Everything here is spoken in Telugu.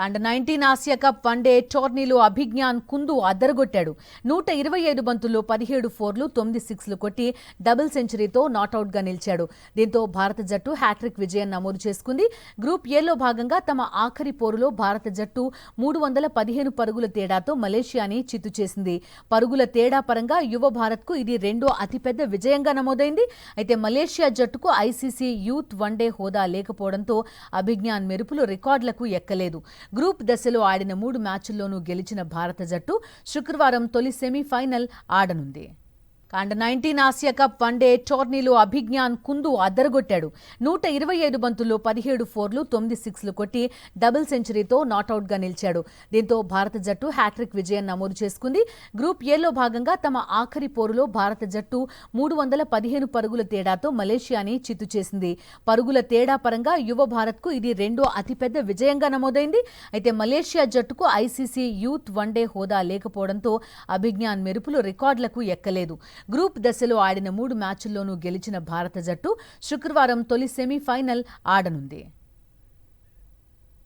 అండర్-19 ఆసియా కప్ వన్డే టోర్నీలో అభిజ్ఞాన్ కుందు అదరగొట్టాడు. 125 బంతుల్లో 17 ఫోర్లు 9 సిక్స్లు కొట్టి డబుల్ సెంచరీతో నాటౌట్గా నిలిచాడు. దీంతో భారత జట్టు హ్యాట్రిక్ విజయం నమోదు చేసుకుంది. గ్రూప్ ఏలో భాగంగా తమ ఆఖరి పోరులో భారత జట్టు 315 పరుగుల తేడాతో మలేషియాని చిత్తు చేసింది. పరుగుల తేడా పరంగా యువ భారత్కు ఇది రెండో అతిపెద్ద విజయంగా నమోదైంది. అయితే మలేషియా జట్టుకు ఐసీసీ యూత్ వన్డే హోదా లేకపోవడంతో అభిజ్ఞాన్ మెరుపులు రికార్డులకు ఎక్కలేదు. గ్రూప్ దశలో ఆడిన 3 మ్యాచ్ల్లోనూ గెలిచిన భారత జట్టు శుక్రవారం తొలి సెమీఫైనల్ ఆడనుంది. అండర్-19 ఆసియా కప్ వన్డే టోర్నీలో అభిజ్ఞాన్ కుందు అదరగొట్టాడు. 125 బంతుల్లో 17 ఫోర్లు 9 సిక్స్లు కొట్టి డబుల్ సెంచరీతో నాటౌట్గా నిలిచాడు. దీంతో భారత జట్టు హ్యాట్రిక్ విజయం నమోదు చేసుకుంది. గ్రూప్ ఏలో భాగంగా తమ ఆఖరి పోరులో భారత జట్టు 315 పరుగుల తేడాతో మలేషియాని చిత్తు చేసింది. పరుగుల తేడా పరంగా యువ భారత్కు ఇది రెండో అతిపెద్ద విజయంగా నమోదైంది. అయితే మలేషియా జట్టుకు ఐసీసీ యూత్ వన్డే హోదా లేకపోవడంతో అభిజ్ఞాన్ మెరుపులు రికార్డులకు ఎక్కలేదు. గ్రూప్ దశలో ఆడిన 3 మ్యాచ్ల్లోనూ గెలిచిన భారత జట్టు శుక్రవారం తొలి సెమీఫైనల్ ఆడనుంది.